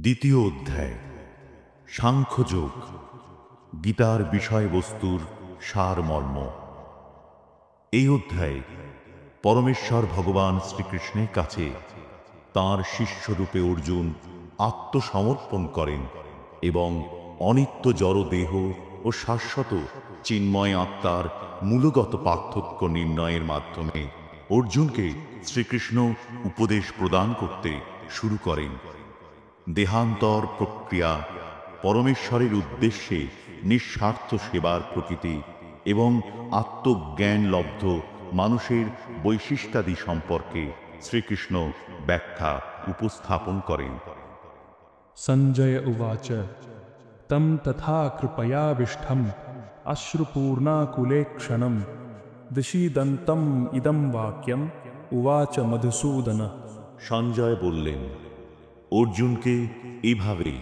দ্বিতীয় অধ্যায় সাংখ্যযোগ, গীতার বিষয়বস্তুর সারমর্ম। এই অধ্যায়ে পরমেশ্বর ভগবান শ্রীকৃষ্ণের কাছে তাঁর শিষ্যরূপে অর্জুন আত্মসমর্পণ করেন এবং অনিত্য জড় দেহ ও শাশ্বত চিন্ময় আত্মার মূলগত পার্থক্য নির্ণয়ের মাধ্যমে অর্জুনকে শ্রীকৃষ্ণ উপদেশ প্রদান করতে শুরু করেন। দেহান্তর প্রক্রিয়া, পরমেশ্বরের উদ্দেশ্যে নিঃস্বার্থ সেবার প্রকৃতি এবং আত্মজ্ঞান লব্ধ মানুষের বৈশিষ্ট্যাদি সম্পর্কে শ্রীকৃষ্ণ ব্যাখ্যা উপস্থাপন করেন। সঞ্জয় উবাচ তম তথা কৃপয়াবিষ্ঠম অশ্রুপূর্ণাকুলেক্ষণম দিশিদন্তম ইদম বাক্যম উবাচ মধুসূদন। সঞ্জয় বললেন, অর্জুনকে এভাবে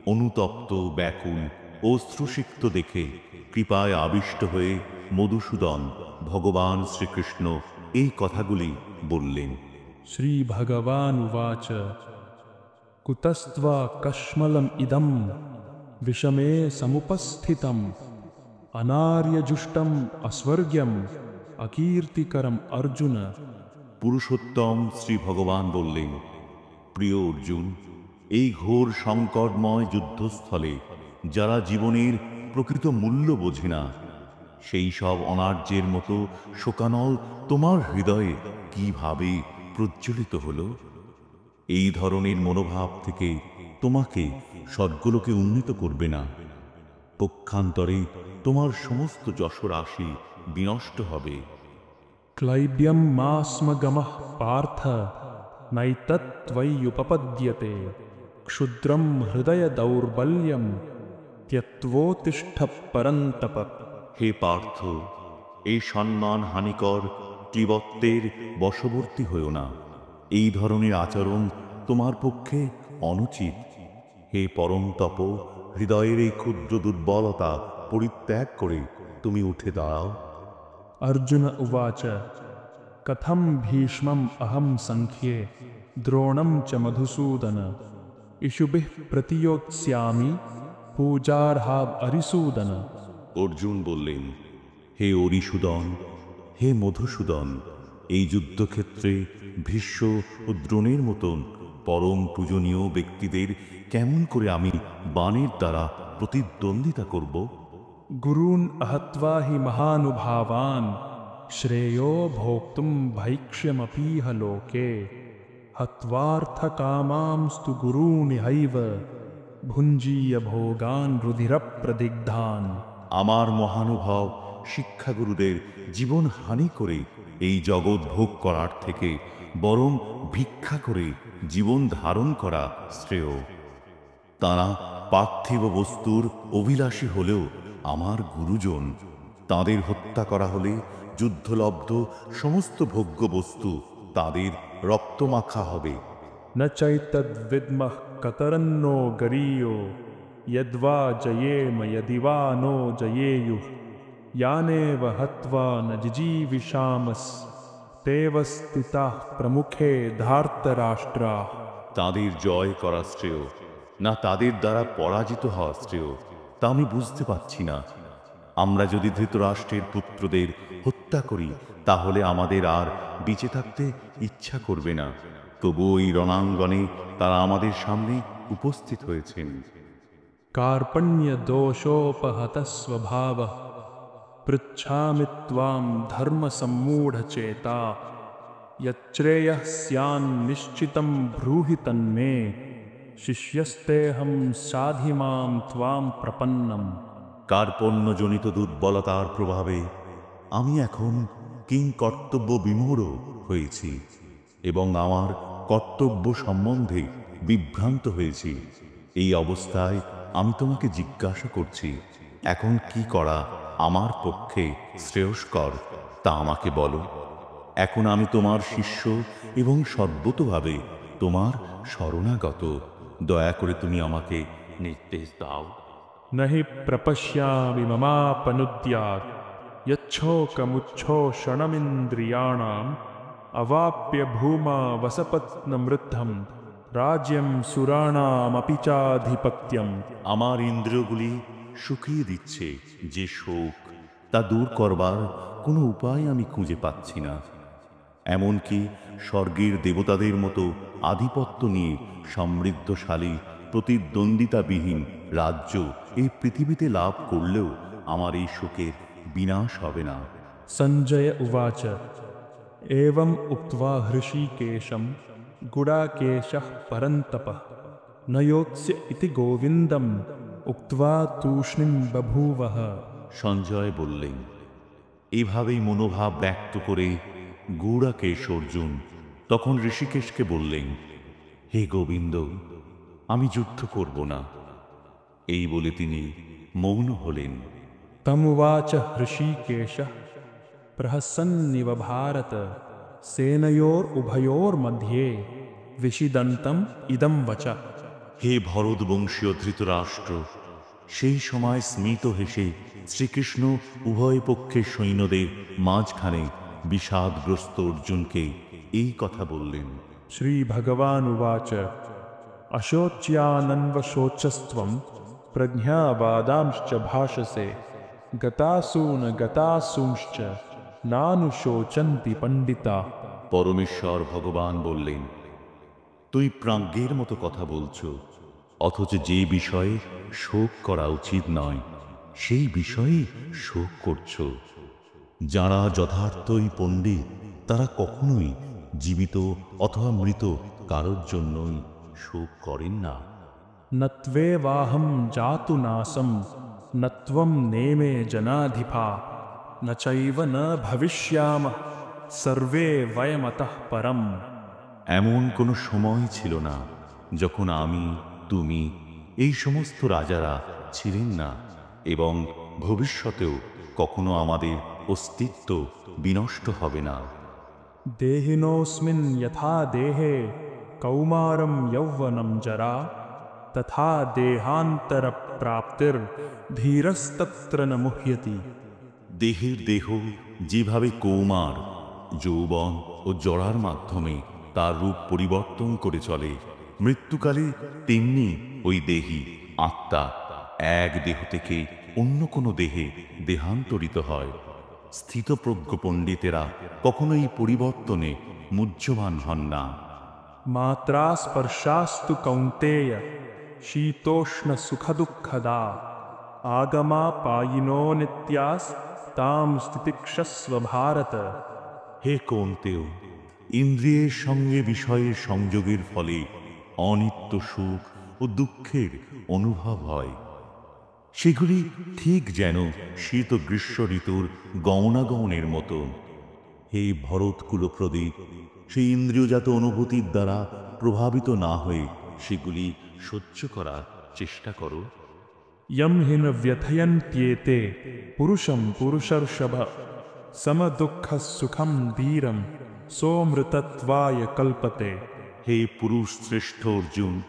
অনুতপ্ত, ব্যাকুল, অশ্রুসিক্ত দেখে কৃপায় আবিষ্ট হয়ে মধুসূদন ভগবান শ্রীকৃষ্ণ এই কথাগুলি বললেন। শ্রী ভগবান উবাচ কুতস্ত্বা কশ্মলম ইদম বিষমে সমুপস্থিতম অনার্যজুষ্টম অস্বর্গ্যম অকীর্তিকরম অর্জুন। পুরুষোত্তম শ্রী ভগবান বললেন, প্রিয় অর্জুন, এই ঘোর সংকটময় যুদ্ধস্থলে যারা জীবনের প্রকৃত মূল্য বোঝে না, সেই সব অনার্যের মতো শোকানল তোমার হৃদয়ে কিভাবে প্রজ্বলিত হল? এই ধরনের মনোভাব থেকে তোমাকে স্বর্গলোকে উন্নীত করবে না। পক্ষান্তরে তোমার সমস্ত যশরাশি বিনষ্ট হবে। ক্লৈব্যম মা স্ম গমঃ পার্থ নৈতত্ত্বয়্যুপপদ্যতে ক্ষুদ্রম হৃদয় দৌর্বল্যম ত্যক্তোত্তিষ্ঠ পরন্তপ। হে পার্থ, এই সম্মান হানিকর ক্লীবত্বের বশবর্তী হয়েও না। এই ধরনের আচরণ তোমার পক্ষে অনুচিত। হে পরম তপ, হৃদয়ের এই ক্ষুদ্র দুর্বলতা পরিত্যাগ করে তুমি উঠে দাঁড়াও। অর্জুন উবাচ কথম ভীষ্মম অহম সংখ্যে দ্রোণম চ মধুসূদন ইষুভিঃ প্রতিয়োৎস্যামি পূজার্হাব অরিসূদন। অর্জুন বললেন, হে অরিসূদন, হে মধুসূদন, এই যুদ্ধক্ষেত্রে ভীষ্ম ও দ্রোণের মতন পরম পূজনীয় ব্যক্তিদের কেমন করে আমি বাণের দ্বারা প্রতিদ্বন্দ্বিতা করব? গুরুন অহত্বা হি মহানুভাবান শ্রেয়ো ভোক্তুম ভৈক্ষ্যমপীহ লোকে হত্বার্থকামাংস্তু গুরুনিহৈব ভুঞ্জীয় ভোগান রুধিরপ্রদিগ্ধান। আমার মহানুভব শিক্ষাগুরুদের জীবন হানি করে এই জগৎ ভোগ করার থেকে বরং ভিক্ষা করে জীবন ধারণ করা শ্রেয়। তাঁরা পার্থিব বস্তুর অভিলাষী হলেও আমার গুরুজন। তাঁদের হত্যা করা হলে যুদ্ধলব্ধ সমস্ত ভোগ্য বস্তু তাদের রক্তমাখা হবে। ন চৈতদ্বিদ্মঃ কতরন্নো গরীয়ো যদ্বা জয়েম যদিবা নো জয়েয়ুঃ ইয়ানেব হত্বা ন জিজীবিষামস তেব স্থিতাঃ প্রমুখে ধার্তরাষ্ট্রাঃ। তাদের জয় করা শ্রেয় না তাদের দ্বারা পরাজিত হওয়া শ্রেয়, তা আমি বুঝতে পারছি না। আমরা যদি ধৃতরাষ্ট্রের পুত্রদের হত্যা করি তাহলে আমাদের আর বেঁচে থাকতে ইচ্ছা করবে না। তবু ওই রণাঙ্গনে তারা আমাদের সামনে উপস্থিত হয়েছেন। কার্পণ্য দোষোপহত স্বভাব পৃচ্ছামি ত্বাম ধর্ম সম্মূঢ়চেতা যচ্শ্রেয়ঃ স্যান্নিশ্চিতং ব্রূহি তন্মে শিষ্যস্তেহং সাধি মাম ত্বাম প্রপন্নম। কার্পণ্যজনিত দুর্বলতার প্রভাবে আমি এখন কিংকর্তব্য বিমূঢ় হয়েছি এবং আমার কর্তব্য সম্বন্ধে বিভ্রান্ত হয়েছি। এই অবস্থায় আমি তোমাকে জিজ্ঞাসা করছি, এখন কি করা আমার পক্ষে শ্রেয়স্কর তা আমাকে বলো। এখন আমি তোমার শিষ্য এবং সর্বতোভাবে তোমার শরণাগত। দয়া করে তুমি আমাকে নির্দেশ দাও। नहि प्रपश्यामि ममापनुद्यात् यच्छोकमुच्छोषणमिन्द्रियाणाम् अवाप्य भूमा वसपत्नमृद्धम् राज्यं सुराणामपि चाधिपत्यं আমার ইন্দ্রিয়গুলি শুকিয়ে দিচ্ছে যে শোক, তা দূর করবার কোনো উপায় আমি খুঁজে পাচ্ছি না। এমনকি স্বর্গের দেবতাদের মতো আধিপত্য নিয়ে সমৃদ্ধশালী প্রতিদ্বন্দ্বিতাবিহীন রাজ্য এই পৃথিবীতে লাভ করলেও আমার এই শোকের বিনাশ হবে না। संजय उवाच एवम् उक्त्वा हृषीकेशं गुडाकेशः परन्तपः न योत्स्य इति गोविन्दम् उक्त्वा तूष्णीं बभूवः। সঞ্জয় বললেন, এইভাবেই মনোভাব ব্যক্ত করে গুড়াকেশ অর্জুন তখন ঋষিকেশকে বললেন, হে গোবিন্দ, আমি যুদ্ধ করব না। এই বলে তিনি মৌন হলেন। तमुवाच हृषीकेशः प्रहसन्निव भारत सेनयोरुभयोर्मध्ये विषिदन्तम् इदं वचः। হে ভরতবংশীয় ধৃতরাষ্ট্র, সেই সময় স্মিত হেসে শ্রীকৃষ্ণ উভয় পক্ষের সৈন্যদের মাঝখানে বিষাদগ্রস্ত অর্জুনকে এই কথা বললেন। श्रीभगवानुवाच अशोच्यानन्वशोचस्त्वं प्रज्ञावादांश्च भाषसे गतासून गतासूंश्च नानुशोचन्ति पण्डिता। পরমেশ্বর ভগবান বললেন, তুই প্রাজ্ঞের মতো কথা বলছো, অথচ যে বিষয়ে শোক করা উচিত নয় সেই বিষয়ে শোক করছো। যারা যথার্থই পণ্ডিত তারা কখনোই জীবিত অথবা মৃত কারোর জন্যই শোক করেন না। नत्वेवाहं जातु नासं नत्वं नेमे जनाधिपा न चैव न भविष्यामः सर्वे वयमतः परम्। এমন কোনো সময় ছিল না যখন আমি, তুমি, এই সমস্ত রাজারা ছিলেন না, এবং ভবিষ্যতেও কখনো আমাদের অস্তিত্ব বিনষ্ট হবে না। देहिनोऽस्मिन् यथा देहे कौमारं यौवनं जरा तथा देहान्तरप्राप्तिर्धीरस्तत्र न मुह्यति। দেহের দেহ যেভাবে কৌমার, যৌবন ও জরার মাধ্যমে তার রূপ পরিবর্তন করে চলে, মৃত্যুকালে তেমনি ওই দেহী আত্মা এক দেহ থেকে অন্য কোনো দেহে দেহান্তরিত হয়। স্থিতপ্রজ্ঞ পণ্ডিতেরা কখনো এই পরিবর্তনে মুহ্যমান হন না। मात्रा स्पर्शास्तु कौन्तेय शीतोष्णसुखदुःखदा आगमापायिनो नित्यास्तां स्थितिक्षस्व भारत। হে কৌন্তেয়, ইন্দ্রিয়ের সঙ্গে বিষয়ের সংযোগের ফলে অনিত্য সুখ ও দুঃখের অনুভব হয়। সেগুলি ঠিক যেন শীত গ্রীষ্ম ঋতুর গমনাগমনের মতো। হে ভরতকুলপ্রদীপ, সেই ইন্দ্রিয়জাত অনুভূতির দ্বারা প্রভাবিত না হয়ে সেগুলি সহ্য করার চেষ্টা করো। यं हि न व्यथयन्त्येते पुरुषं पुरुषर्षभ समदुःखसुखं धीरं सोऽमृतत्वाय कल्पते। হে পুরুষ শ্রেষ্ঠ অর্জুন,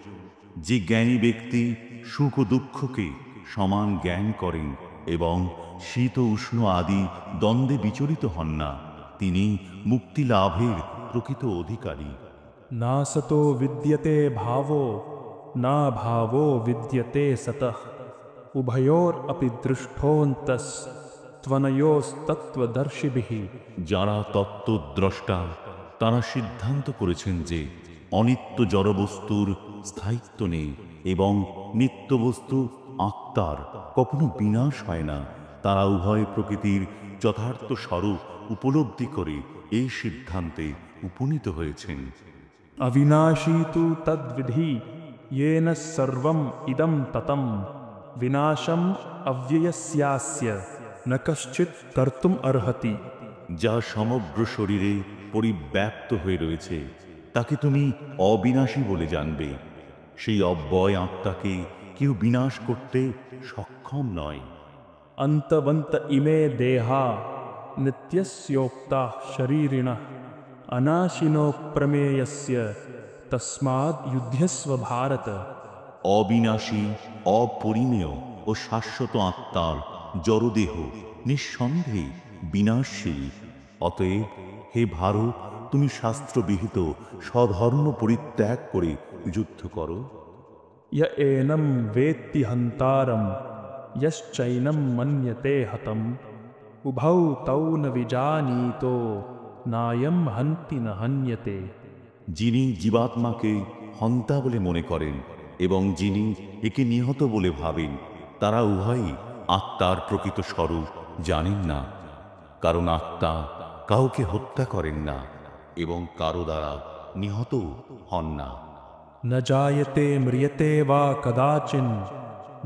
যে জ্ঞানী ব্যক্তি সুখ ও দুঃখকে সমান জ্ঞান করেন এবং শীত উষ্ণ আদি দ্বন্দ্বে বিচলিত হন না, তিনি মুক্তি লাভের প্রকৃত অধিকারী। नासतो विद्यते भावो न भावो विद्यते सतः उभयोरपि दृष्टोऽन्तस्त्वनयोस्तत्त्वदर्शिभिः। যারা তত্ত্বদ্রষ্টা তারা সিদ্ধান্ত করেছেন যে অনিত্য জড়বস্তুর স্থায়িত্ব নেই এবং নিত্যবস্তু আত্মার কখনো বিনাশ হয় না। তারা উভয় প্রকৃতির যথার্থ স্বরূপ উপলব্ধি করে এই সিদ্ধান্তে উপনীত হয়েছেন। अविनाशी तु तद्विधि येन सर्वम् इदं ततं विनाशम् अव्ययस्यास्य न कश्चित् कर्तुम् अर्हति। যা সমগ্র শরীরে পরিব্যাপ্ত হয়ে রয়েছে তাকে তুমি অবিনাশী বলে জানবে। সেই অব্যয় আত্মাকে কেউ বিনাশ করতে সক্ষম নয়। अन्तवन्त इमे देहा नित्यस्योक्ताः शरीरिणः अनाशिनो प्रमेयस्य तस्माद् युध्यस्व भारत। অবিনাশী, অপরিমেয় ও শাশ্বত আত্মার জড়দেহ নিঃসন্দেহে বিনাশশীল। অতএব হে ভারত, তুমি শাস্ত্রবিহিত স্বধর্ম পরিত্যাগ করে যুদ্ধ করো। य एनं वेत्ति हन्तारं यश्चैनं मन्यते हतम् उभौ तौ न विजानीतो नायं हन्ति न हन्यते। যিনি জীবাত্মাকে হন্তা বলে মনে করেন এবং যিনি একে নিহত বলে ভাবেন, তারা উভয়ই আত্মার প্রকৃত স্বরূপ জানেন না। কারণ আত্মা কাউকে হত্যা করেন না এবং কারো দ্বারা নিহত হন না। न जायते म्रियते वा कदाचिन्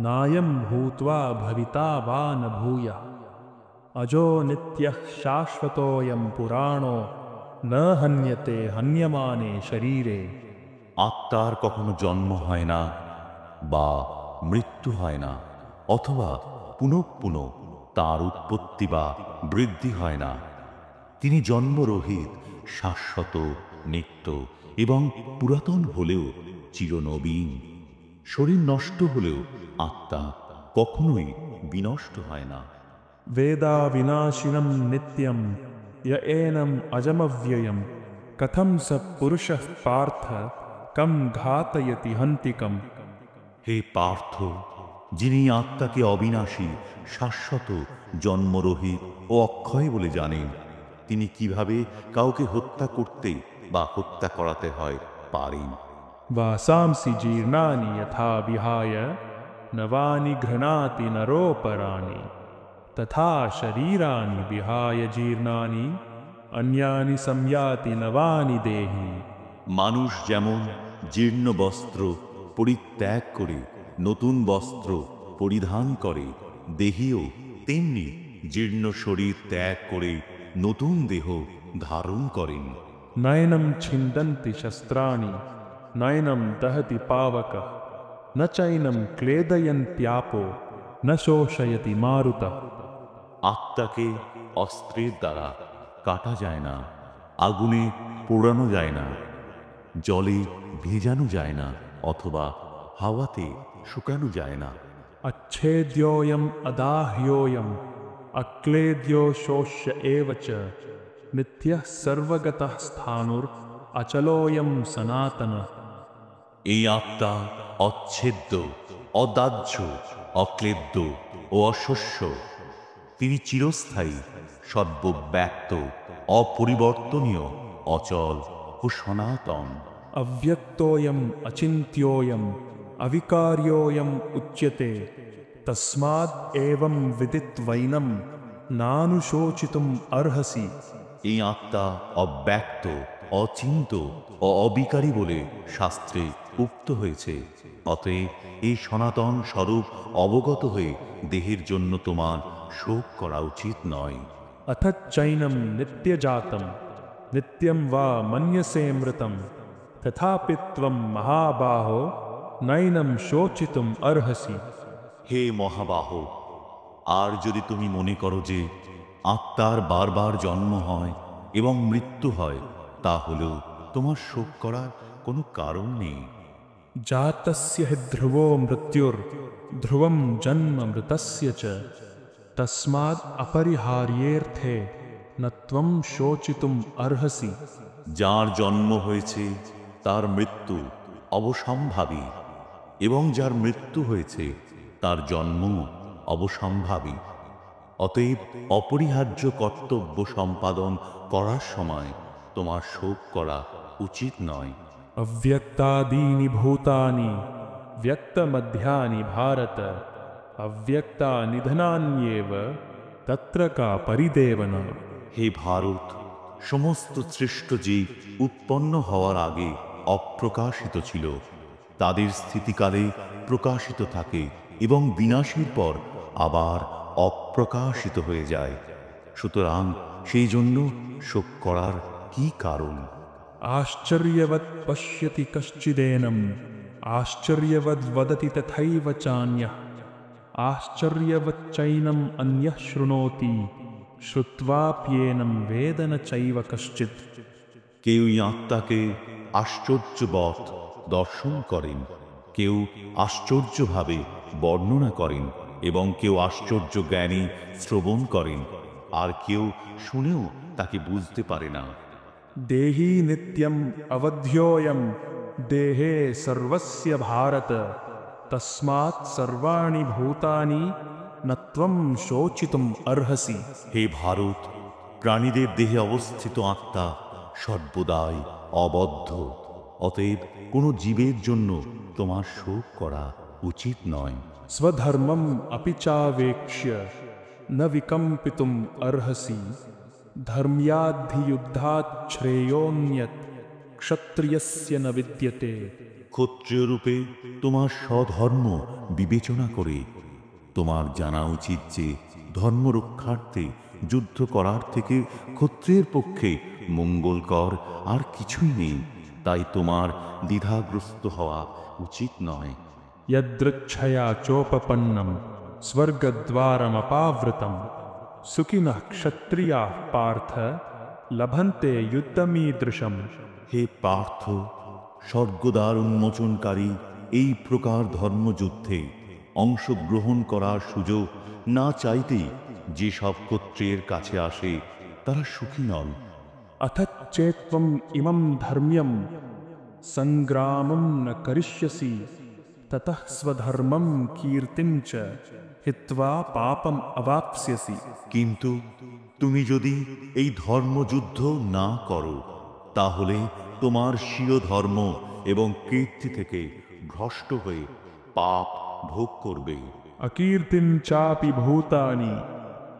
नायं भूत्वा भविता वा न भूयः अजो नित्यः शाश्वतोऽयं पुराणो न हन्यते हन्यमाने शरीरे। আত্মার কখনো জন্ম হয় না বা মৃত্যু হয় না, অথবা পুনঃ পুনঃ তার উৎপত্তি বা বৃদ্ধি হয় না। তিনি জন্মরহিত, শাশ্বত, নিত্য এবং পুরাতন হলেও চিরনবীন। শরীর নষ্ট হলেও আত্মা কখনোই বিনষ্ট হয় না। वेदा विनाशिनं नित्यं य एनम् अजमव्ययं कथं स पुरुषः पार्थ कं घातयति हन्तिकम्। হে পার্থ, যিনি আত্মাকে অবিনাশী, শাশ্বত, জন্মরহিত ও অক্ষয় বলে জানেন, তিনি কিভাবে কাউকে হত্যা করতে বা হত্যা করাতে হয় পারেন। वासांसि जीर्णानि यथा विहाय नवानि घ्रणाति नरोपराणि तथा शरीराणि विहाय जीर्णानि अन्यानि संयाति नवानि देहि। মানুষ যেমন জীর্ণ বস্ত্র পরিত্যাগ করে নতুন বস্ত্র পরিধান করে, দেহীও তেমনি জীর্ণ শরীর ত্যাগ করে নতুন দেহ ধারণ করেন। नैनं छिन्दन्ति शस्त्राणि नैनं दहति पावकः न चैनं क्लेदयन्त्यापो न शोषयति मारुतः। আত্মাকে অস্ত্রের দ্বারা কাটা যায় না, আগুনে পোড়ানো যায় না, জলে ভেজানো যায় না, অথবা হাওয়াতে শুকানো যায় না। अच्छेद्योऽयम् अदाह्योऽयम् अक्लेद्यो शोष्य एव च नित्यः सर्वगतः स्थाणुर् अचलोऽयं सनातनः। এই আত্মা অচ্ছেদ্য, অদাহ্য, অক্লেদ্য ও অশস্য। তিনি চিরস্থায়ী, সর্বব্যাপ্ত, অপরিবর্তনীয়, অচল ও সনাতন। अव्यक्तोऽयम् अचिन्त्योऽयम् अविकार्योऽयम् उच्यते तस्माद् एवं विदित्वैनं नानुशोचितुम् अर्हसि। এই আত্মা অব্যক্ত, অচিন্ত ও অবিকারী বলে শাস্ত্রে উক্ত হয়েছে। অতএব এই সনাতন স্বরূপ অবগত হয়ে দেহের জন্য তোমার শোক করা উচিত নয়। अथ चैनं नित्यजातं नित्यं वा मन्यसे मृतं तथापि त्वं महाबाहो नैनं शोचितुम् अर्हसि। হে মহাবাহ, আর যদি তুমি মনে করো যে আত্মার বারবার জন্ম হয় এবং মৃত্যু হয়, তাহলেও তোমার শোক করার কোনো কারণ নেই। जातस्य हि ध्रुवो मृत्युर्ध्रुवं जन्म मृतस्य च तस्माद् अपरिहार्येऽर्थे न त्वं शोचितुम् अर्हसि। যার জন্ম হয়েছে তার মৃত্যু অবসম্ভাবী, এবং যার মৃত্যু হয়েছে তার জন্ম অবসম্ভাবী। অতএব অপরিহার্য কর্তব্য সম্পাদন করার সময় তোমার শোক করা উচিত নয়। अव्यक्तादीनि भूतानि व्यक्तमध्यानि भारत अव्यक्तानिधनान्येव तत्र का परिदेवना। হে ভারত, সমস্ত সৃষ্ট জীব উৎপন্ন হওয়ার আগে অপ্রকাশিত ছিল, তাদের স্থিতিকালে প্রকাশিত থাকে এবং বিনাশের পর আবার অপ্রকাশিত হয়ে যায়। সুতরাং সেই জন্য শোক করার কি কারণ? आश्चर्यवत् पश्यति कश्चिदेनम् आश्चर्यवद् वदति तथैव चान्यः आश्चर्यवच्चैनम् अन्यः शृणोति श्रुत्वाप्येनं वेद न चैव कश्चित्। কেউই আত্মাকে আশ্চর্যবৎ দর্শন করেন, কেউ আশ্চর্যভাবে বর্ণনা করেন এবং কেউ আশ্চর্য জ্ঞানী শ্রবণ করেন, আর কেউ শুনেও তাকে বুঝতে পারে না। देही नित्यम् अवध्योऽयं देहे सर्वस्य भारत तस्मात् सर्वाणि भूतानि न त्वं शोचितुम् अर्हसि। হে ভারত, প্রাণীদের দেহে অবস্থিত আত্মা সর্বদাই অবদ্ধ। অতএব কোনো জীবের জন্য তোমার শোক করা উচিত নয়। स्वधर्मम् अपि चावेक्ष्य न विकम्पितुम् अर्हसि। धर्म्याद्धियुद्धात् श्रेयोऽन्यत् क्षत्रियस्य न विद्यते। ক্ষত্রিয় রূপে তোমার স্বধর্ম বিবেচনা করে তোমার জানা উচিত যে ধর্ম রক্ষার্থে যুদ্ধ করার থেকে ক্ষত্রিয়ের পক্ষে মঙ্গলকর আর কিছুই নেই। তাই তোমার দ্বিধাগ্রস্ত হওয়া উচিত নয়। यदृच्छया चोपपन्नं स्वर्गद्वारमपावृतं सुखिनः क्षत्रियाः पार्थ लभन्ते युद्धमीदृशम्। হে পার্থ, স্বর্গদ্বার উন্মোচনকারী এই প্রকার ধর্মযুদ্ধে অংশগ্রহণ করার সুযোগ না চাইতেই যে সব ক্ষত্রিয়ের কাছে আসে তারা সুখী নন। अथ चेत्त्वम् इमं धर्म्यं सङ्ग्रामं न करिष्यसि ततः स्वधर्मं कीर्तिं च हित्वा पापम् अवाप्स्यसि। কিন্তু তুমি যদি এই ধর্মযুদ্ধ না করো তাহলে তোমার স্বীয় ধর্ম এবং কীর্তি থেকে ভ্রষ্ট হয়ে পাপ ভোগ করবে। अकीर्तिं चापि भूतानि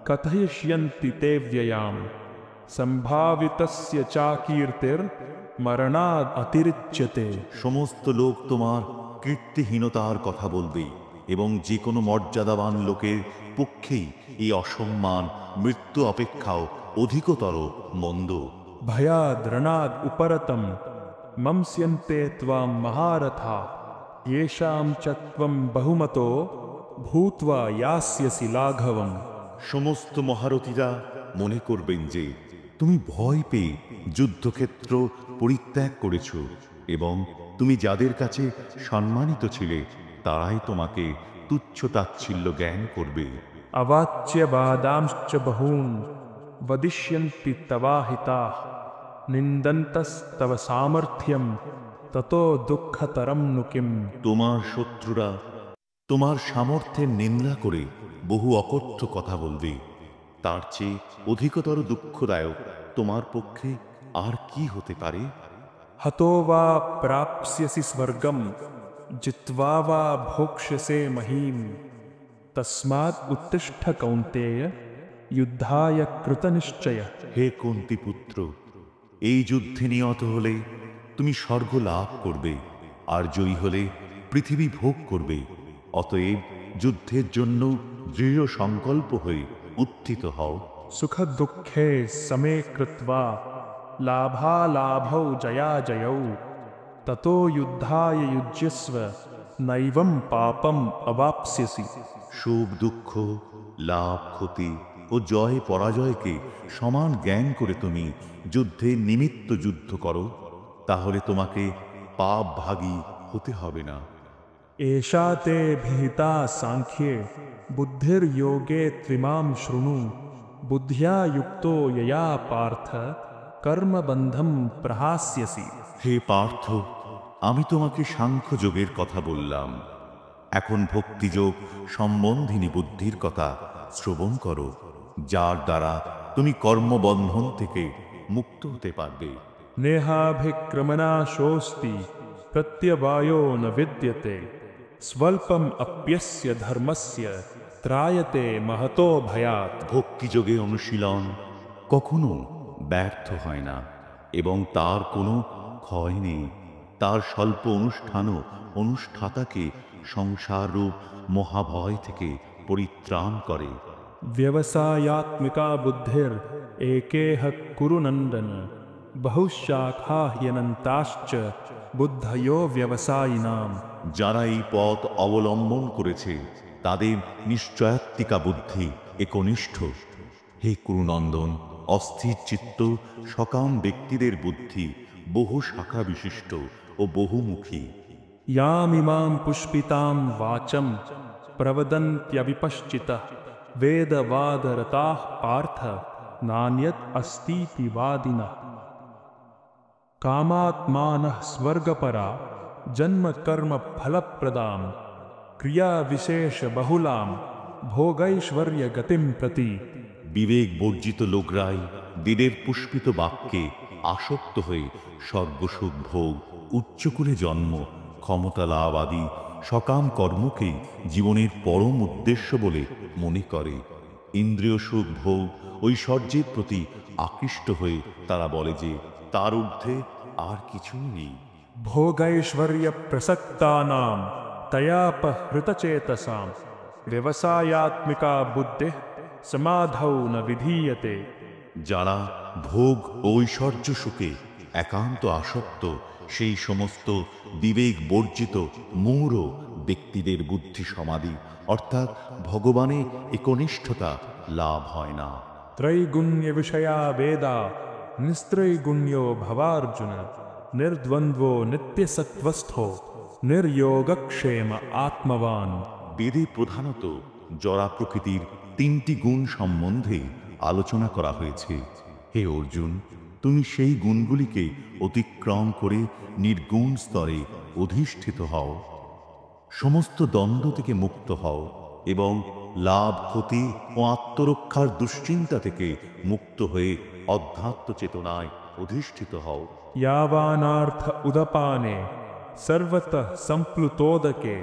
कथयिष्यन्ति ते व्ययाम् सम्भावितस्य चाकीर्तिर्मरणाद् अतिरिच्यते। সমস্ত লোক তোমার কীর্তিহীনতার কথা বলবে এবং যে কোনো মর্যাদাবান লোকের পক্ষেই এই অসম্মান মৃত্যু অপেক্ষাও অধিকতর মন্দ। भयाद् रणाद् उपरतं मंस्यन्ते त्वां महारथा येषां च त्वं बहुमतो भूत्वा यास्यसि लाघवम्। সমস্ত মহারথীরা মনে করবেন যে তুমি ভয় পেয়ে যুদ্ধক্ষেত্র পরিত্যাগ করেছ এবং তুমি যাদের কাছে সম্মানিত ছিলে তারাই তোমাকে তুচ্ছ তাচ্ছিল্য জ্ঞান করবে। अवाच्य बादांश्च बहून् वदिष्यन्ति तवाहिताः निन्दन्तस्तव सामर्थ्यं ततो दुःखतरं नु किम्। তোমার শত্রুরা তোমার সামর্থ্যের নিন্দা করে বহু অকথ্য কথা বলবে, তার চেয়ে অধিকতর দুঃখদায়ক তোমার পক্ষে আর কি হতে পারে। हतो वा प्राप्स्यसि स्वर्गं जित्वा वा भोक्ष्यसे महीम् तस्मात् उत्तिष्ठ कौन्तेय युद्धाय कृतनिश्चयः। হে কুন্তি পুত্র, এই যুদ্ধে নিহত হলে তুমি স্বর্গ লাভ করবে আর জয়ী হলে পৃথিবী ভোগ করবে। অতএব যুদ্ধের জন্য দৃঢ় সংকল্প হয়ে উত্থিত হও। सुख दुःखे समे कृत्वा लाभालाभौ जयाजयौ ततो युद्धाय युज्यस्व नैवं पापम् अवाप्स्यसि। সুখ দুঃখ, লাভ ক্ষতি ও জয় পরাজয়কে সমান জ্ঞান করে তুমি যুদ্ধে নিমিত্ত যুদ্ধ করো, তাহলে তোমাকে পাপ ভাগী হতে হবে না। एषा ते भिहिता सांख्ये बुद्धिर्योगे त्विमां शृणु बुद्ध्या युक्तो यया पार्थ कर्मबन्धं प्रहास्यसि। হে পার্থ, আমি তোমাকে সাংখ্যযোগের কথা বললাম, এখন ভক্তিযোগ সম্বন্ধিনী বুদ্ধির কথা শ্রবণ করো, যার দ্বারা তুমি কর্মবন্ধন থেকে মুক্ত হতে পারবে। नेहाभिक्रमनाशोऽस्ति प्रत्यवायो न विद्यते स्वल्पम् अप्यस्य धर्मस्य त्रायते महतो भयात्। ভক্তিযোগে অনুশীলন কখনো ব্যর্থ হয় না এবং তার কোনো ক্ষয় নেই। তার স্বল্প অনুষ্ঠানও অনুষ্ঠাতাকে সংসাররূপ মহাভয় থেকে পরিত্রাণ করে। व्यवसायात्मिका बुद्धिर एकेह कुरु नंदन बहुशाखा ह्यनन्ताश्च बुद्धयो व्यवसायिनाम। যারা এই পথ অবলম্বন করেছে তাদের নিশ্চয়াত্মিকা বুদ্ধি একনিষ্ঠ। হে কুরুনন্দন, অস্থির চিত্ত সকাম ব্যক্তিদের বুদ্ধি বহু শাখা বিশিষ্ট ও বহুমুখী। यामिमां पुष्पितां वाचं प्रवदन्त्यविपश्चितः वेदवादरताः पार्थ नान्यत् अस्तीति वादिनः। कामात्मानः स्वर्गपरा जन्म कर्म फलप्रदां क्रिया विशेष बहुलां भोगैश्वर्य गतिं प्रति। বিবেক বর্জিত লোকরাই দিনের পুষ্পিত বাক্যে আসক্ত হয়ে স্বর্গসুখ ভোগ, উচ্চকুলে জন্ম, ক্ষমতা লাভ আদি সকাম কর্মকেই জীবনের পরম উদ্দেশ্য বলে মনে করে। ইন্দ্রিয় সুখ ভোগ, ঐশ্বর্যের প্রতি আকৃষ্ট হয়ে তারা বলে যে তার ঊর্ধ্বে আর কিছুই নেই। भोगैश्वर्य प्रसक्तानां तयापहृतचेतसां व्यवसायात्मिका बुद्धिः समाधौ न विधीयते। যারা ভোগ ও ঐশ্বর্য সুখে একান্ত আসক্ত, সেই সমস্ত বিবেক বর্জিত মূঢ় ব্যক্তিদের বুদ্ধি সমাধি অর্থাৎ ভগবানে একনিষ্ঠতা লাভ হয় না। त्रैगुण्य विषया वेदा निस्त्रैगुण्यो भवार्जुन निर्द्वन्द्वो नित्यसत्वस्थो निर्योगक्षेम आत्मवान। বেদে প্রধানত জড়া প্রকৃতির তিনটি গুণ সম্বন্ধে আলোচনা করা হয়েছে। হে অর্জুন, তুমি সেই গুণগুলিকে অতিক্রম করে নির্গুণ স্তরে অধিষ্ঠিত হও, সমস্ত দ্বন্দ্ব থেকে মুক্ত হও এবং লাভ ক্ষতি ও আত্মরক্ষার দুশ্চিন্তা থেকে মুক্ত হয়ে অধ্যাত্ম চেতনায় অধিষ্ঠিত হও। यावानार्थ उदपाने सर्वतः संप्लुतोदके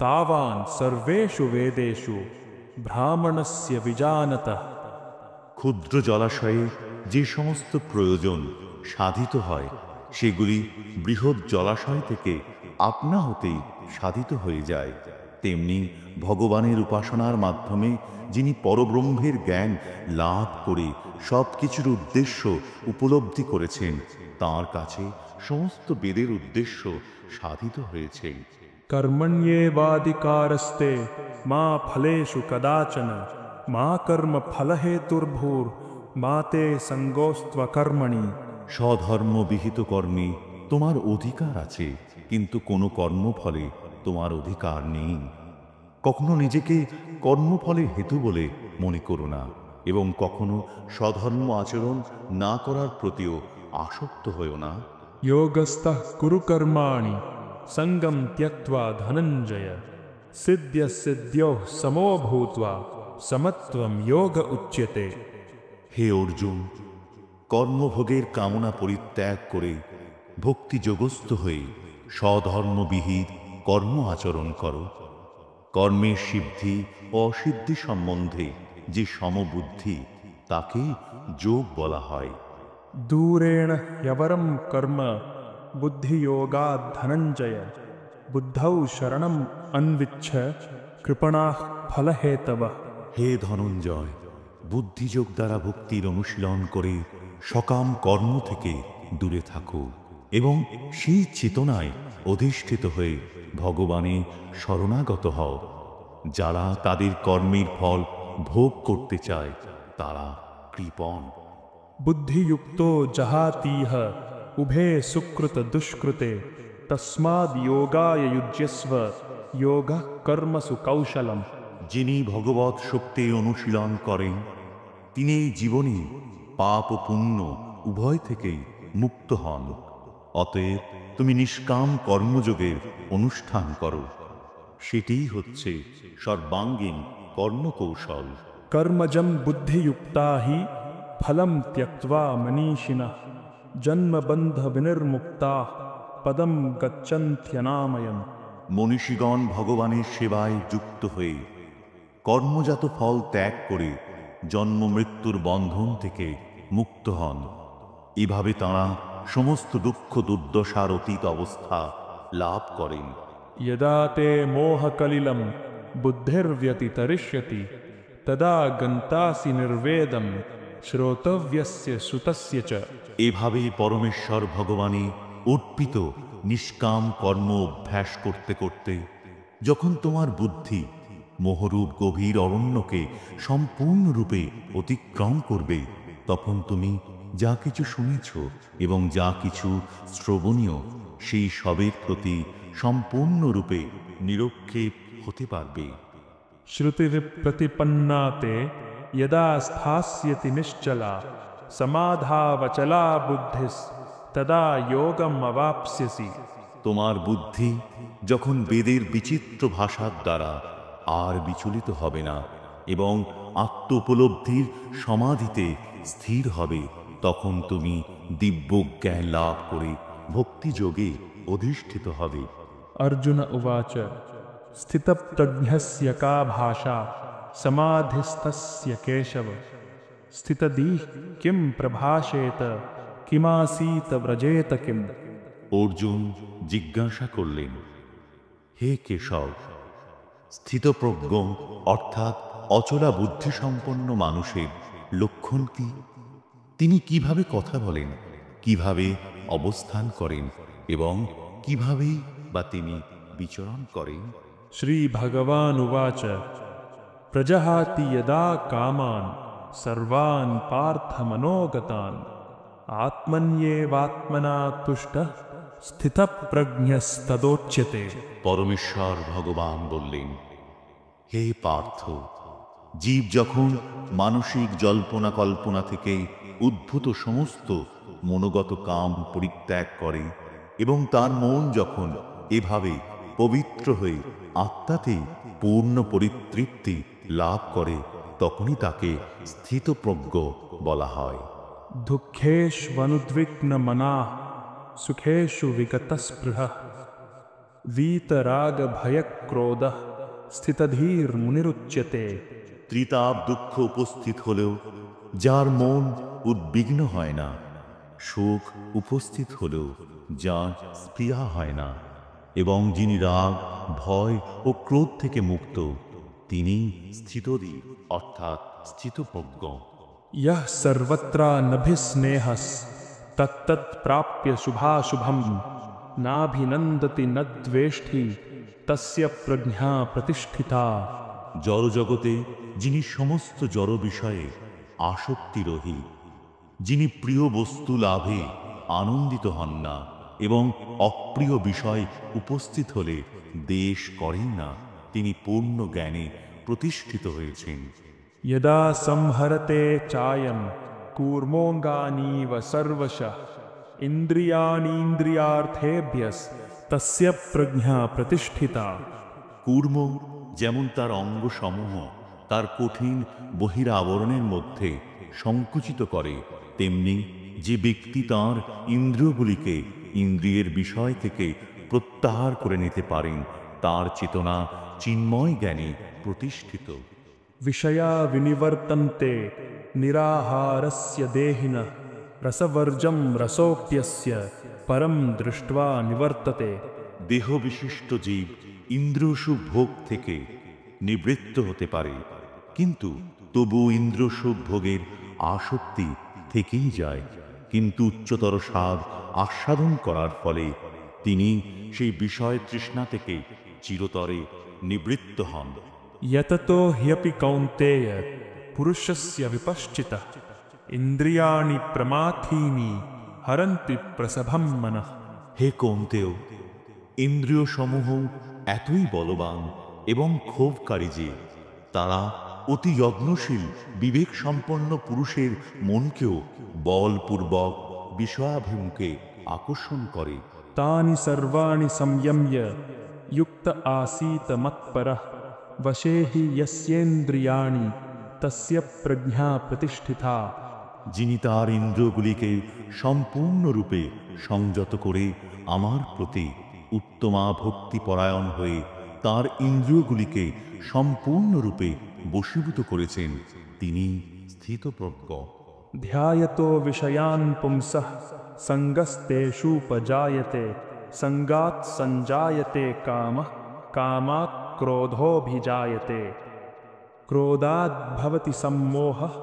तावान् सर्वेषु वेदेषु ब्राह्मणस्य विजानतः। ক্ষুদ্র জলাশয়ে যে সমস্ত প্রয়োজন সাধিত হয় সেগুলি বৃহৎ জলাশয় থেকে আপনা হতেই সাধিত হয়ে যায়। তেমনি ভগবানের উপাসনার মাধ্যমে যিনি পরব্রহ্মের জ্ঞান লাভ করে সব কিছুর উদ্দেশ্য উপলব্ধি করেছেন, তাঁর কাছে সমস্ত বেদের উদ্দেশ্য সাধিত হয়েছে। कर्मण्येवाधिकारस्ते मा फलेषु कदाचन मा कर्म फलहेतुर्भूर् मा ते सङ्गोऽस्त्वकर्मणि। স্বধর্ম বিহিত কর্মে তোমার অধিকার আছে, কিন্তু কোনো কর্মফলে তোমার অধিকার নেই। কখনো নিজেকে কর্মফলের হেতু বলে মনে করো না এবং কখনো স্বধর্ম আচরণ না করার প্রতিও আসক্ত হয়েও না। योगस्थः कुरु कर्माणि सङ्गं त्यक्त्वा धनञ्जय सिद्ध्यसिद्ध्योः समो भूत्वा समत्वं योग उच्यते। হে অর্জুন, কর্মভোগের কামনা পরিত্যাগ করে ভক্তি যোগস্থ হয়ে স্বধর্মবিহিত কর্ম আচরণ করো। কর্মের সিদ্ধি ও অসিদ্ধি সম্বন্ধে যে সমবুদ্ধি তাকে যোগ বলা হয়। दूरेण ह्यवरं कर्म बुद्धियोगात् धनञ्जय बुद्धौ शरणम् अन्विच्छ कृपणाः फलहेतवः। হে ধনঞ্জয়, বুদ্ধিযোগ দ্বারা ভক্তির অনুশীলন করে সকাম কর্ম থেকে দূরে থাকো এবং সেই চেতনায় অধিষ্ঠিত হয়ে ভগবানে শরণাগত হও। যারা তাদের কর্মের ফল ভোগ করতে চায় তারা কৃপণ। बुद्धियुक्तो जहातीह उभे सुकृत दुष्कृते तस्माद् योगाय युज्यस्व योगः कर्मसु कौशलम्। যিনি ভগবৎ শক্তি অনুশীলন করেন তিনি এই জীবনে পাপ ও পুণ্য উভয় থেকেই মুক্ত হন। অতএব তুমি নিষ্কাম কর্মযোগের অনুষ্ঠান করো, সেটিই হচ্ছে সর্বাঙ্গীন কর্মকৌশল। कर्मजं बुद्धियुक्ता हि फलं त्यक्त्वा मनीषिणः जन्मबन्ध विनिर्मुक्ताः पदं गच्छन्त्यनामयम्। মনীষীগণ ভগবানের সেবায় যুক্ত হয়ে কর্মজাত ফল ত্যাগ করে জন্ম মৃত্যুর বন্ধন থেকে মুক্ত হন। এভাবে তাঁরা সমস্ত দুঃখ দুর্দশার অতীত অবস্থা লাভ করেন। यदा ते मोहकलिलं बुद्धिर्व्यतितरिष्यति तदा गन्तासि निर्वेदं श्रोतव्यस्य श्रुतस्य च। এভাবে পরমেশ্বর ভগবানে অর্পিত নিষ্কাম কর্ম অভ্যাস করতে করতে যখন তোমার বুদ্ধি মোহরূপ গভীর অরণ্যকে সম্পূর্ণরূপে অতিক্রম করবে, তখন তুমি যা কিছু শুনেছ এবং যা কিছু শ্রবণীয় সেই সবের প্রতি সম্পূর্ণরূপে নিরক্ষেপ হতে পারবে। श्रुतिरिप्रतिपन्ना ते यदा स्थास्यति निश्चला समाधावचला बुद्धिस् तदा योगम अवाप्स्यसि। তোমার বুদ্ধি যখন বেদের বিচিত্র ভাষার দ্বারা আর বিচলিত হবে না এবং আত্ম উপলব্ধির সমাধিতে স্থির হবে, তখন তুমি দিব্য জ্ঞান লাভ করে ভক্তিযোগে অধিষ্ঠিত হবে। अर्जुन उवाच स्थितप्रज्ञस्य का भाषा समाधिस्थस्य केशव स्थितधीः किं प्रभाषेत किमासीत व्रजेत किम्। অর্জুন জিজ্ঞাসা করলেন, হে কেশব, স্থিতপ্রজ্ঞ অর্থাৎ অচলা বুদ্ধিসম্পন্ন মানুষের লক্ষণ কি? তিনি কিভাবে কথা বলেন, কিভাবে অবস্থান করেন এবং কিভাবেই বা তিনি বিচরণ করেন? श्री भगवान् उवाच प्रजहाति यदा कामान् सर्वान् पार्थमनोगतान् आत्मन्येवात्मना तुष्टः স্থিতপ্রজ্ঞস্তদোচ্যতে। পরমেশ্বর ভগবান বললেন, হে পার্থ, জীব যখন মানসিক জল্পনা কল্পনা থেকে উদ্ভূত সমস্ত মনোগত কাম পরিত্যাগ করে এবং তার মন যখন এভাবে পবিত্র হয়ে আত্মাতে পূর্ণ পরিতৃপ্তি লাভ করে, তখনই তাকে স্থিতপ্রজ্ঞ বলা হয়। दुःखेष्वनुद्विग्नमनाः सुखेषु विगतस्पृहः वीतरागभयक्रोधः স্থিতধীর্মুনিরুচ্যতে। ত্রিতাপ দুঃখ উপস্থিত হলেও যার মন উদ্বিগ্ন হয় না, সুখ উপস্থিত হলেও যার স্পৃহা হয় না, এবং যিনি রাগ ভয় ও ক্রোধ থেকে মুক্ত, তিনি স্থিতধীর অর্থাৎ স্থিতপ্রজ্ঞ। यः सर्वत्रानभिस्नेहस् तत्तत्प्राप्य शुभाशुभं नाभिनन्दति न द्वेष्टि तस्य प्रज्ञा प्रतिष्ठिता। জড়জগতে যিনি সমস্ত জড় বিষয়ে আসক্তিরহিত, যিনি প্রিয় বস্তু লাভে আনন্দিত হন না এবং অপ্রিয় বিষয় উপস্থিত হলে দ্বেষ করেন না, তিনি পূর্ণ জ্ঞানে প্রতিষ্ঠিত হয়েছেন। यदा संहरते चायं कूर्मोऽङ्गानीव सर्वशः इन्द्रियाणीन्द्रियार्थेभ्यस्तस्य प्रज्ञा प्रतिष्ठिता। কূর্ম যেমন তার অঙ্গসমূহ তার কঠিন বহিরাবরণের মধ্যে সংকুচিত করে, তেমনি যে ব্যক্তি তাঁর ইন্দ্রিয়গুলিকে ইন্দ্রিয়ের বিষয় থেকে প্রত্যাহার করে নিতে পারেন, তার চেতনা চিন্ময় জ্ঞানে প্রতিষ্ঠিত। विषया विनिवर्तन्ते निराहारस्य देहिनः रसवर्जं रसोऽप्यस्य परं दृष्ट्वा निवर्तते। দেহ বিশিষ্ট জীব ইন্দ্রিয়সুখ ভোগ থেকে নিবৃত্ত হতে পারে, কিন্তু তবু ইন্দ্রিয়সুখ ভোগের আসক্তি থেকেই যায়। কিন্তু উচ্চতর স্বাদ আস্বাদন করার ফলে তিনি সেই বিষয় তৃষ্ণা থেকে চিরতরে নিবৃত্ত হন। यततो ह्यपि कौन्तेय पुरुषस्य विपश्चितः इन्द्रियाणि प्रमाथीनि हरन्ति प्रसभं मनः। হে কৌন্তেয়, ইন্দ্রিয় সমূহ এতই বলবান এবং ক্ষোভকারী যে তারা অতি যত্নশীল বিবেক সম্পন্ন পুরুষের মনকেও বলপূর্বক বিষয়াভিমুখে আকর্ষণ করে। तानि सर्वाणि संयम्य युक्त आसीत मत्परः वशे हि यस्येन्द्रियाणि तस्य प्रज्ञा प्रतिष्ठिता। যিনি তার ইন্দ্রিয়গুলিকে সম্পূর্ণরূপে সংযত করে আমার প্রতি উত্তমা ভক্তিপরায়ণ হয়ে তার ইন্দ্রিয়গুলিকে সম্পূর্ণরূপে বশীভূত করেছেন, তিনি স্থিতপ্রজ্ঞ। ध्यायतो विषयान् पुंसः सङ्गस्तेषूपजायते सङ्गात् सञ्जायते कामः कामात् क्रोधोऽभिजायते क्रोधात् भवति सम्मोहः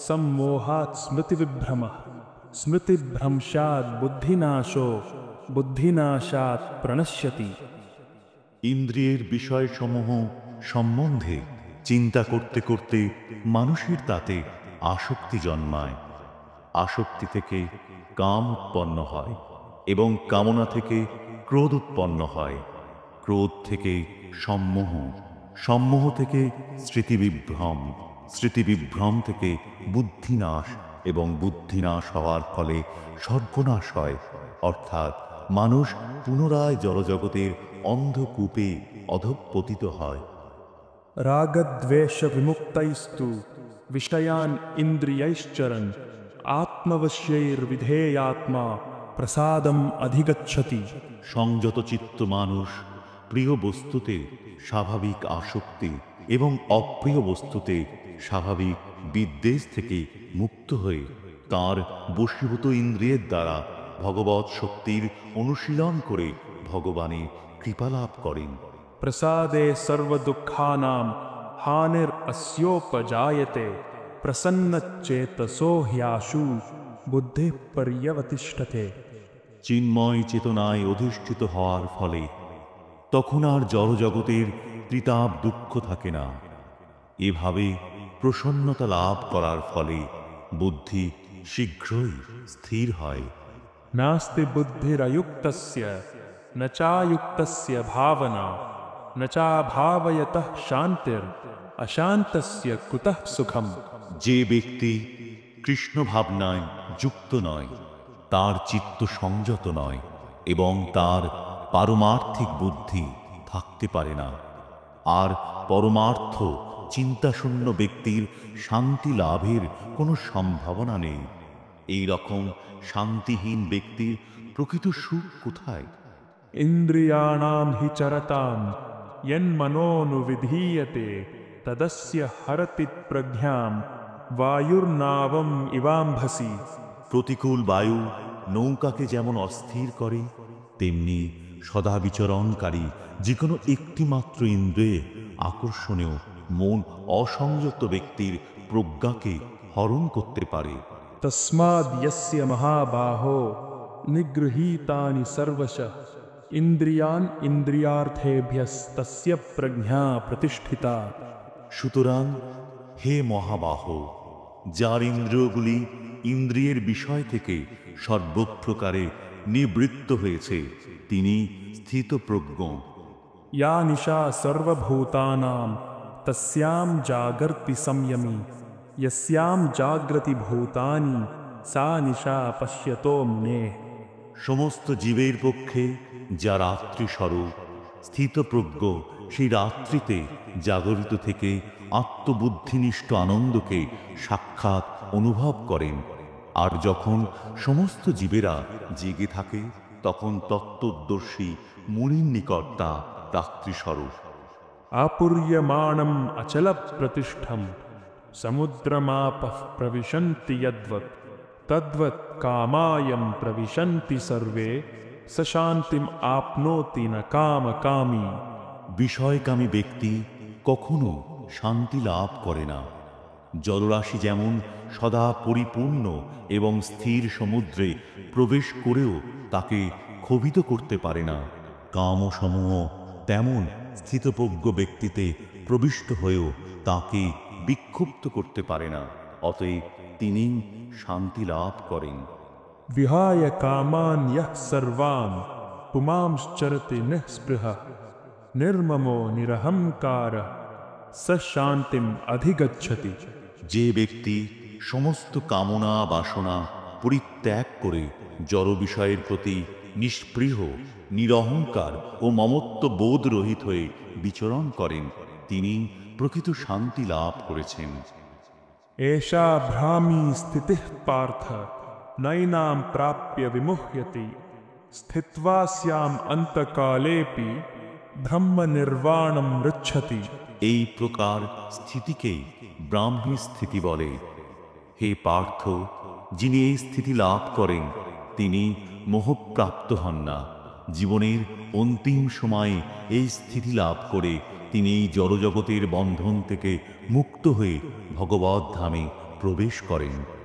सम्मोहात् स्मृतिविभ्रमः स्मृतिभ्रंशात् बुद्धिनाशो बुद्धिनाशात् प्रणश्यति। ইন্দ্রিয়ের বিষয়সমূহ সম্বন্ধে চিন্তা করতে করতে মানুষের তাতে আসক্তি জন্মায়। আসক্তি থেকে কাম উৎপন্ন হয় এবং কামনা থেকে ক্রোধ উৎপন্ন হয়। ক্রোধ থেকে সম্মোহ, সম্মোহ থেকে স্মৃতিবিভ্রম, স্মৃতিবিভ্রম থেকে বুদ্ধিনাশ এবং বুদ্ধিনাশ হওয়ার ফলে সর্বনাশ হয়, অর্থাৎ মানুষ পুনরায় জড়জগতের অন্ধকূপে অধঃপতিত হয়। रागद्वेष विमुक्तैस्तु विषयान् इन्द्रियैश्चरन् आत्मवश्यैर्विधेयात्मा प्रसादम् अधिगच्छति। সংযত চিত্ত মানুষ প্রিয় বস্তুতে স্বাভাবিক আসক্তি এবং অপ্রিয় বস্তুতে স্বাভাবিক বিদ্বেষ থেকে মুক্ত হয়ে তার বশীভূত ইন্দ্রিয়ের দ্বারা ভগবৎ শক্তির অনুশীলন করে ভগবানের কৃপালাভ করেন। प्रसादे सर्वदुःखानां हानिरस्योपजायते प्रसन्नचेतसो ह्याशु बुद्धिः पर्यवतिष्ठते। চিন্ময় চেতনায় অধিষ্ঠিত হওয়ার ফলে তখন আর জড়জগতের ত্রিতাপ দুঃখ থাকে না। এভাবে প্রসন্নতা লাভ করার ফলে বুদ্ধি শীঘ্রই স্থির হয়। नास्ति बुद्धिरयुक्तस्य न चायुक्तस्य भावना न चाभावयतः शान्तिर् अशान्तस्य कुतः सुखम्। যে ব্যক্তি কৃষ্ণ ভাবনায় যুক্ত নয়, তার চিত্ত সংযত নয় এবং তার পারমার্থিক বুদ্ধি থাকতে পারে না, আর পরমার্থ চিন্তাশূন্য ব্যক্তির শান্তি লাভের কোনো সম্ভাবনা নেই। এই রকম শান্তিহীন ব্যক্তির প্রকৃত সুখ কোথায়? इन्द्रियाणां हि चरतां यन्मनोनुविधीयते तदस्य हरति प्रज्ञां वायुर्नावम् इवाम्भसि। প্রতিকূল বায়ু নৌকাকে যেমন অস্থির করে, তেমনি সদা বিচরণকারী যে কোনো একটিমাত্র ইন্দ্রিয়ে আকর্ষণীয় মন অসংযত ব্যক্তির প্রজ্ঞাকে হরণ করতে পারে। तस्माद् यस्य महाबाहो निगृहीतानि सर्वशः इन्द्रियान् इन्द्रियार्थेभ्यस्तस्य प्रज्ञा प्रतिष्ठिता। সুতরাং হে মহাবাহ, যার ইন্দ্রিয়গুলি ইন্দ্রিয়ের বিষয় থেকে সর্বপ্রকারে নিবৃত্ত হয়েছে, তিনি স্থিতপ্রজ্ঞ। या निशा सर्वभूतानां तस्यां जागर्ति संयमी यस्यां जाग्रति भूतानि सा निशा पश्यतो मुनेः। সমস্ত জীবের পক্ষে যা রাত্রি স্বরূপ স্থিতপ্রজ্ঞ, সেই রাত্রিতে জাগরিত থেকে আত্মবুদ্ধিনিষ্ঠ আনন্দকে সাক্ষাৎ অনুভব করেন। আর যখন সমস্ত জীবেরা জেগে থাকে, তখন তত্ত্বদর্শী মুনির নিকট তা রাত্রিস্বরূপ। आपूर्यमाणम् अचलप्रतिष्ठं समुद्रमापः प्रविशन्ति यद्वत् तद्वत् कामायं प्रविशन्ति सर्वे स शान्तिम् आप्नोति न कामकामी। বিষয়কামী ব্যক্তি কখনো শান্তি লাভ করে না। জলরাশি যেমন সদা পরিপূর্ণ এবং স্থির সমুদ্রে প্রবেশ করেও তাকে ক্ষোভিত করতে পারে না, কামসমূহ তেমন স্থিতপ্রজ্ঞ ব্যক্তিতে প্রবিষ্ট হয়েও তাকে বিক্ষুব্ধ করতে পারে না। অতএব তিনি শান্তি লাভ করেন। विहाय कामान् यः सर्वान् पुमांश्चरति निःस्पृहः निर्ममो निरहंकारः स शान्तिम् अधिगच्छति। যে ব্যক্তি সমস্ত কামনা বাসনা পরিত্যাগ করে জড় বিষয়ের প্রতি নিষ্পৃহ, নিরহংকার ও মমত্ব বোধ রহিত হয়ে বিচরণ করেন, তিনি প্রকৃত শান্তি লাভ করেছেন। एषा भ्रामी स्थितिः पार्थ नैनां प्राप्य विमुह्यति स्थित्वा स्याम् अन्तकालेऽपि ब्रह्मनिर्वाणं ऋच्छति। এই প্রকার স্থিতিকেই ব্রাহ্মী স্থিতি বলে। হে পার্থ, যিনি এই স্থিতি লাভ করেন তিনি মোহপ্রাপ্ত হন না। জীবনের অন্তিম সময়ে এই স্থিতি লাভ করে তিনি এই জড়জগতের বন্ধন থেকে মুক্ত হয়ে ভগবৎ ধামে প্রবেশ করেন।